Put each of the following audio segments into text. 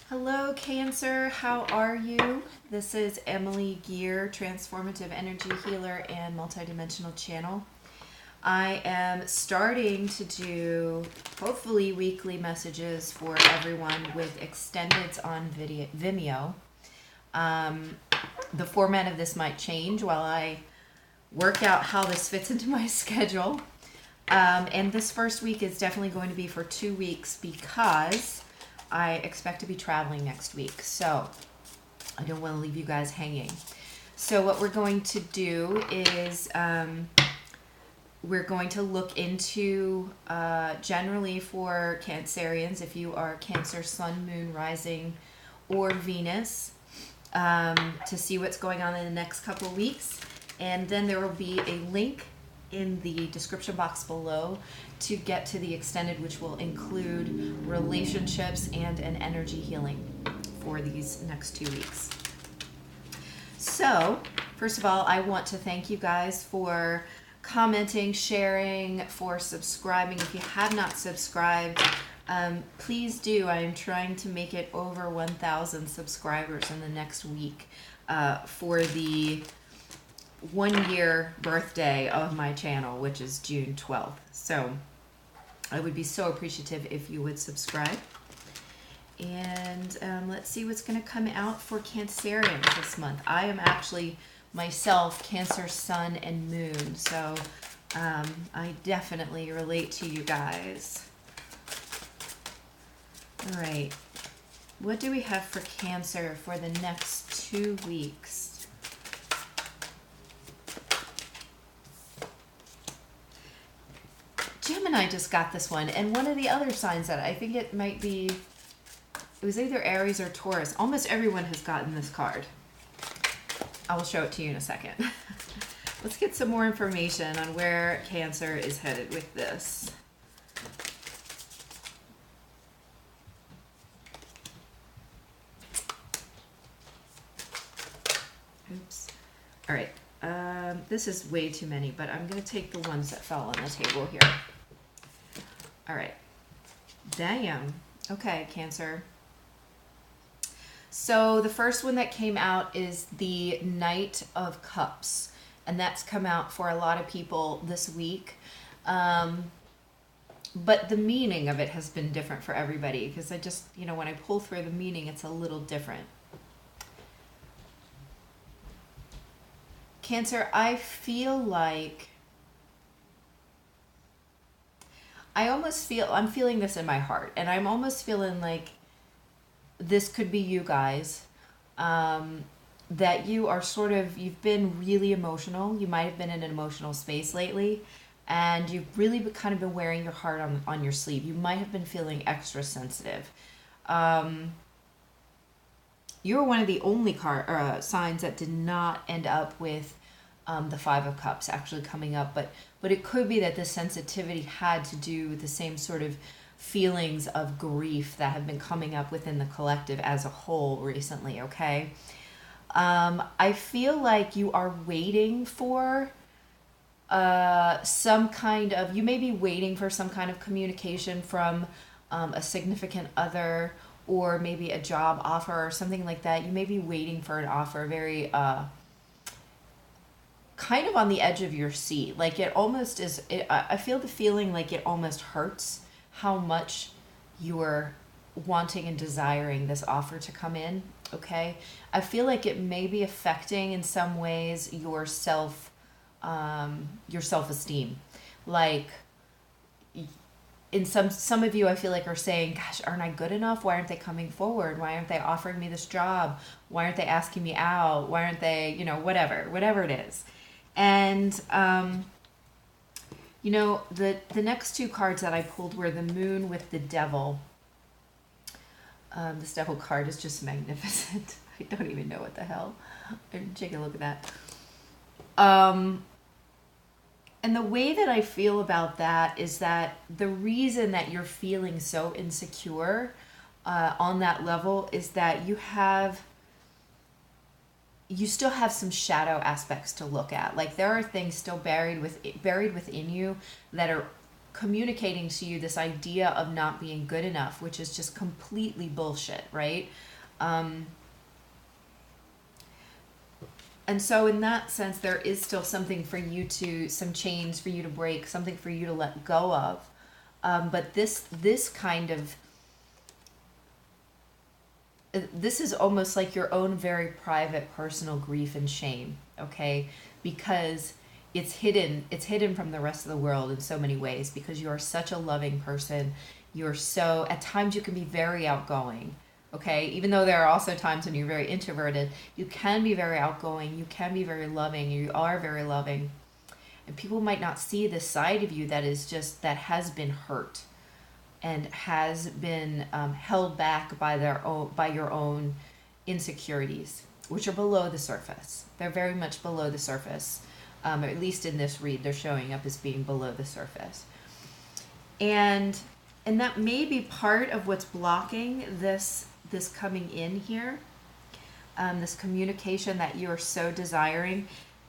Hello, Cancer. How are you? This is Emily Gear, Transformative Energy Healer and Multidimensional Channel. I am starting to do, hopefully, weekly messages for everyone with extendeds on Vimeo. The format of this might change while I work out how this fits into my schedule. And this first week is definitely going to be for 2 weeks because I expect to be traveling next week, so I don't want to leave you guys hanging. So what we're going to do is we're going to look into generally for Cancerians, if you are Cancer, Sun, Moon, Rising, or Venus, to see what's going on in the next couple of weeks. And then there will be a link in the description box below to get to the extended, which will include relationships and an energy healing for these next 2 weeks. So, first of all, I want to thank you guys for commenting, sharing, for subscribing. If you have not subscribed, please do. I am trying to make it over 1,000 subscribers in the next week for the 1-year birthday of my channel, which is June 12th. So I would be so appreciative if you would subscribe. And let's see what's going to come out for Cancerians this month. I am actually myself Cancer, Sun, and Moon, so I definitely relate to you guys. All right, what do we have for Cancer for the next 2 weeks? Gemini just got this one, and one of the other signs that I think it might be, it was either Aries or Taurus. Almost everyone has gotten this card. I will show it to you in a second. Let's get some more information on where Cancer is headed with this. Oops. All right. This is way too many, but I'm going to take the ones that fell on the table here. All right. Damn. Okay, Cancer. So the first one that came out is the Knight of Cups, and that's come out for a lot of people this week. But the meaning of it has been different for everybody, because I just, when I pull through the meaning, it's a little different. Cancer, I feel like I'm feeling this in my heart, and I'm almost feeling like this could be you guys, that you are you've been really emotional. You might have been in an emotional space lately, and you've really kind of been wearing your heart on your sleeve. You might have been feeling extra sensitive. You're one of the only signs that did not end up with the Five of Cups actually coming up, but it could be that the sensitivity had to do with the same sort of feelings of grief that have been coming up within the collective as a whole recently, okay? I feel like you are waiting for you may be waiting for some kind of communication from a significant other, or maybe a job offer or something like that. You may be waiting for an offer, very kind of on the edge of your seat. Like it almost is, I feel the feeling like it almost hurts how much you're wanting and desiring this offer to come in, okay? I feel like it may be affecting in some ways your self-esteem. Like in some of you, I feel like are saying, gosh, aren't I good enough? Why aren't they coming forward? Why aren't they offering me this job? Why aren't they asking me out? Why aren't they, whatever it is. And, the next two cards that I pulled were the Moon with the Devil. This Devil card is just magnificent. I don't even know what the hell. Take a look at that. And the way that I feel about that is that the reason that you're feeling so insecure on that level is that you still have some shadow aspects to look at. Like there are things still buried within you that are communicating to you this idea of not being good enough, which is just completely bullshit, right? And so in that sense, there is still something for you to, some chains for you to break, something for you to let go of. But this kind of, this is almost like your own very private personal grief and shame, okay? Because it's hidden from the rest of the world in so many ways, because you are such a loving person. You're so, at times you can be very outgoing, okay? Even though there are also times when you're very introverted, you can be very outgoing, you can be very loving, you are very loving. And people might not see this side of you that is just, that has been hurt and has been held back by your own insecurities, which are below the surface. They're very much below the surface. At least in this read, they're showing up as being below the surface. And that may be part of what's blocking this coming in here, this communication that you're so desiring.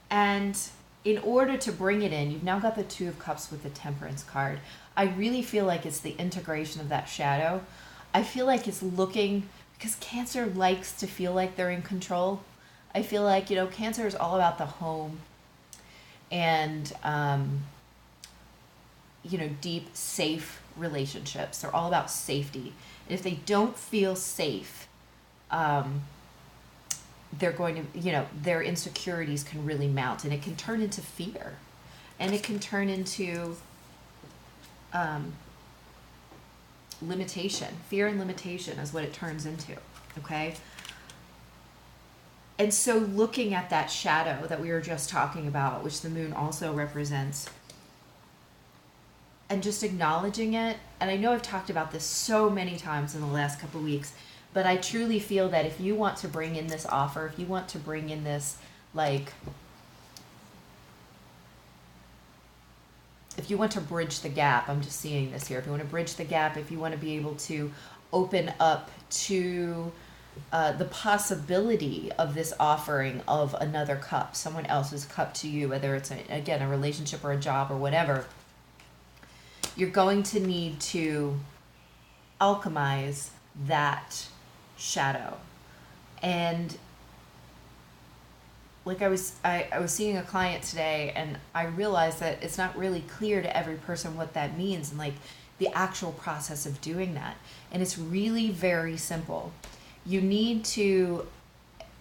And in order to bring it in, you've now got the Two of Cups with the Temperance card. I really feel like it's the integration of that shadow. I feel like it's looking, because Cancer likes to feel like they're in control. I feel like, Cancer is all about the home and, deep, safe relationships. They're all about safety. And if they don't feel safe, they're going to, their insecurities can really mount, and it can turn into fear, and it can turn into limitation. Fear and limitation is what it turns into, okay? And so looking at that shadow that we were just talking about, which the moon also represents, and just acknowledging it. And I know I've talked about this so many times in the last couple of weeks, but I truly feel that if you want to bring in this offer, if you want to bring in this, if you want to bridge the gap, I'm just seeing this here. If you want to bridge the gap, if you want to be able to open up to the possibility of this offering of another cup, someone else's cup to you, whether it's, a relationship or a job or whatever, you're going to need to alchemize that shadow. And I was seeing a client today, and I realized that it's not really clear to every person what that means, and the actual process of doing that. And it's really very simple. You need to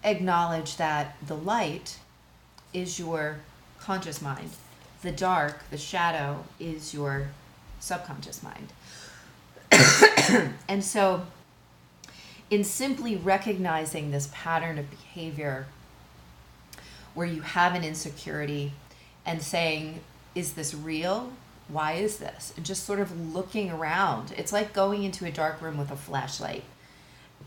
acknowledge that the light is your conscious mind. The dark, the shadow, is your subconscious mind. And so in simply recognizing this pattern of behavior where you have an insecurity and saying, is this real? Why is this? And just sort of looking around. It's like going into a dark room with a flashlight,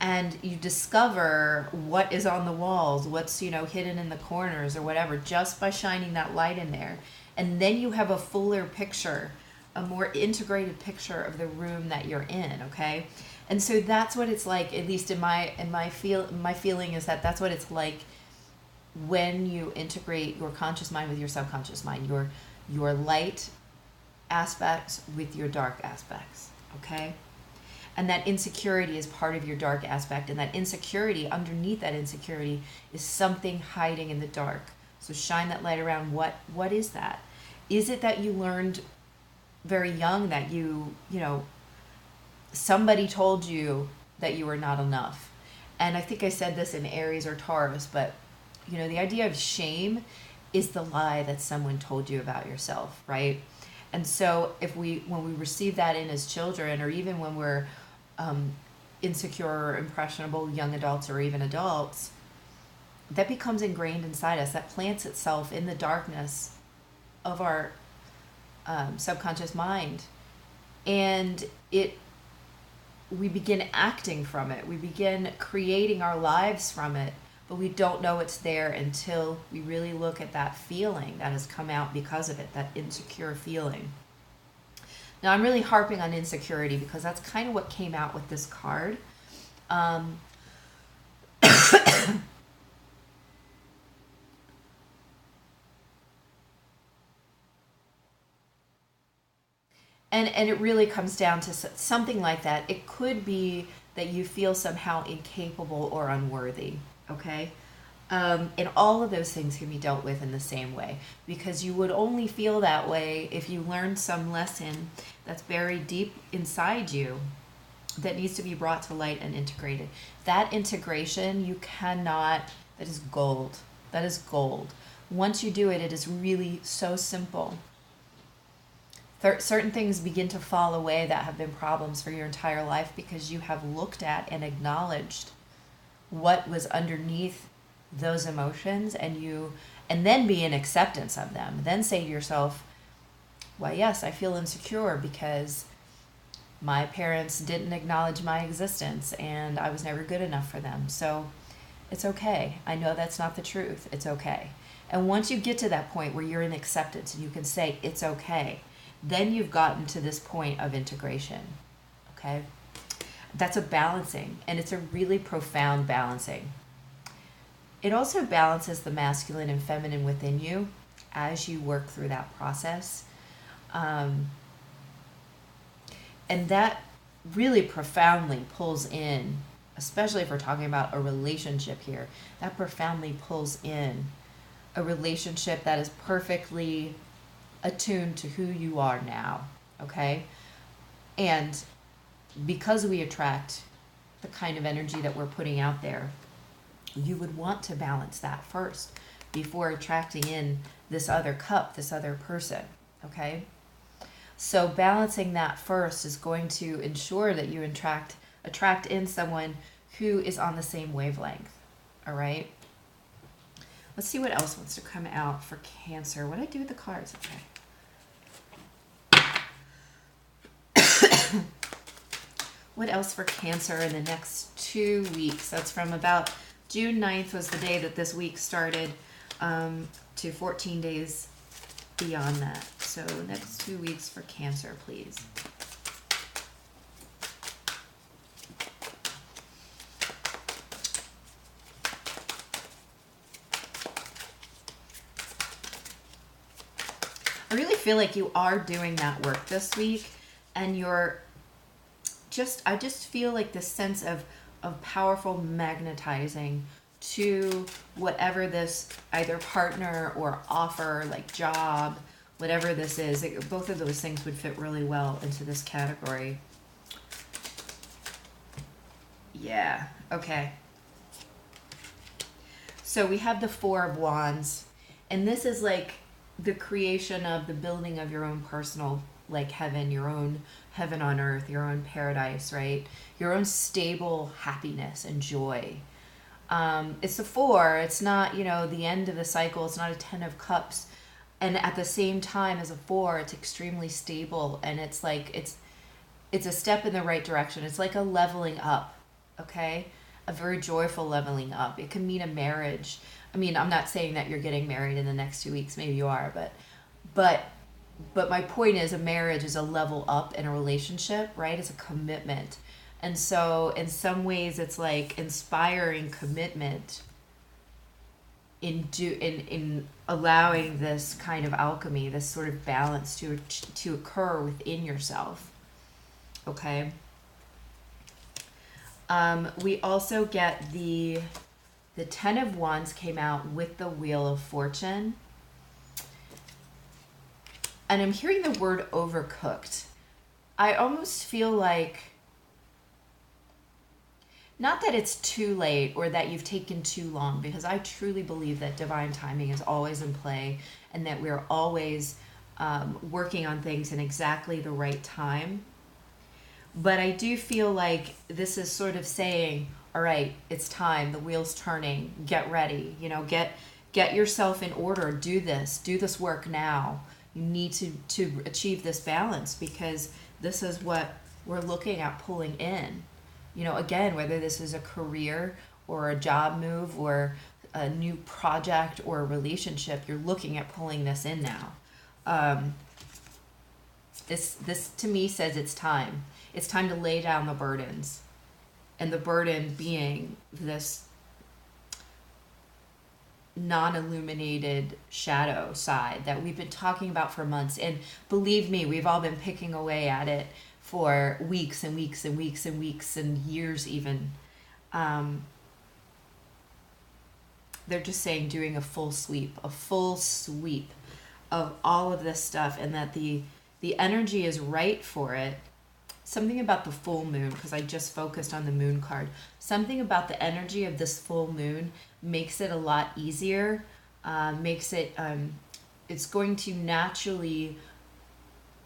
and you discover what is on the walls, what's, hidden in the corners or whatever, just by shining that light in there. And then you have a fuller picture, a more integrated picture of the room that you're in, okay? And so that's what it's like, at least in my feeling is that that's what it's like when you integrate your conscious mind with your subconscious mind, your light aspects with your dark aspects, okay? And that insecurity is part of your dark aspect, and that insecurity, underneath that insecurity, is something hiding in the dark. So shine that light around. What is that? Is it that you learned very young that somebody told you that you were not enough? And I think I said this in Aries or Taurus, but the idea of shame is the lie that someone told you about yourself, right? And so when we receive that in as children, or even when we're insecure or impressionable young adults or even adults, that becomes ingrained inside us. That plants itself in the darkness of our subconscious mind, and we begin acting from it. We begin creating our lives from it, but we don't know it's there until we really look at that feeling that has come out because of it, that insecure feeling. Now, I'm really harping on insecurity because that's kind of what came out with this card. And it really comes down to something like that. It could be that you feel somehow incapable or unworthy, okay? And all of those things can be dealt with in the same way, because you would only feel that way if you learned some lesson that's buried deep inside you that needs to be brought to light and integrated. That integration, you cannot, that is gold. That is gold. Once you do it, it is really so simple. Certain things begin to fall away that have been problems for your entire life because you have looked at and acknowledged what was underneath those emotions, and then be in acceptance of them. Then say to yourself, well, yes, I feel insecure because my parents didn't acknowledge my existence and I was never good enough for them. So it's okay. I know that's not the truth. It's okay. And once you get to that point where you're in acceptance and you can say it's okay, then you've gotten to this point of integration. Okay? That's a balancing, and it's a really profound balancing. It also balances the masculine and feminine within you as you work through that process. And that really profoundly pulls in, especially if we're talking about a relationship here, that profoundly pulls in a relationship that is perfectly attuned to who you are now, okay? And because we attract the kind of energy that we're putting out there, you would want to balance that first before attracting in this other cup, this other person, okay? So balancing that first is going to ensure that you attract in someone who is on the same wavelength, all right? Let's see what else wants to come out for Cancer. What did I do with the cards? Okay. What else for Cancer in the next 2 weeks? That's from about June 9th was the day that this week started, to 14 days beyond that. So next 2 weeks for Cancer, please. I really feel like you are doing that work this week, and I just feel like this sense of powerful magnetizing to whatever this either partner or offer, like job, whatever this is. Both of those things would fit really well into this category. Yeah, okay. So we have the Four of Wands, and this is like the creation of the building of your own personal, like heaven, your own heaven on earth, your own paradise, right? Your own stable happiness and joy. It's a four. It's not, the end of the cycle. It's not a 10 of cups. And at the same time as a four, it's extremely stable. And it's like, it's a step in the right direction. It's like a leveling up, okay? A very joyful leveling up. It can mean a marriage. I mean, I'm not saying that you're getting married in the next 2 weeks. Maybe you are, but my point is, a marriage is a level up in a relationship, right? It's a commitment. And so in some ways it's like inspiring commitment in allowing this kind of alchemy, this sort of balance to occur within yourself. Okay? We also get the 10 of Wands came out with the Wheel of Fortune. And I'm hearing the word overcooked. I almost feel like, not that it's too late or that you've taken too long, because I truly believe that divine timing is always in play and that we're always working on things in exactly the right time. But I do feel like this is sort of saying, all right, it's time, the wheel's turning, get ready, get yourself in order, do this work now. You need to achieve this balance, because this is what we're looking at pulling in. Again, whether this is a career or a job move or a new project or a relationship, you're looking at pulling this in now. This to me says it's time. It's time to lay down the burdens. And the burden being this non-illuminated shadow side that we've been talking about for months. And believe me, we've all been picking away at it for weeks and weeks and weeks and weeks and years even. They're just saying doing a full sweep of all of this stuff, and that the energy is right for it. Something about the full moon, because I just focused on the moon card. Something about the energy of this full moon makes it a lot easier. Makes it, it's going to naturally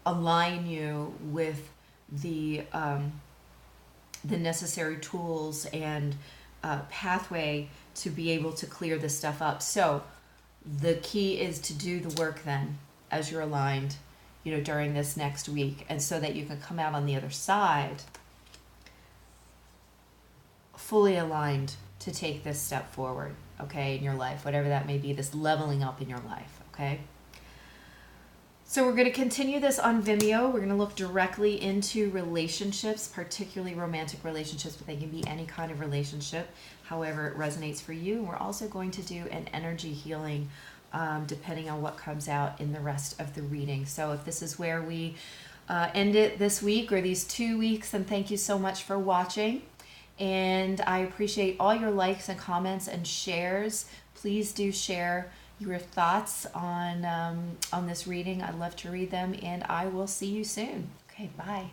align you with the necessary tools and pathway to be able to clear this stuff up. So the key is to do the work then as you're aligned, during this next week, and so that you can come out on the other side fully aligned to take this step forward, okay, in your life, whatever that may be, this leveling up in your life, okay? So we're going to continue this on Vimeo. We're going to look directly into relationships, particularly romantic relationships, but they can be any kind of relationship, however it resonates for you. We're also going to do an energy healing depending on what comes out in the rest of the reading. So if this is where we end it this week or these 2 weeks, then thank you so much for watching. And I appreciate all your likes and comments and shares. Please do share your thoughts on this reading. I'd love to read them, and I will see you soon. Okay, bye.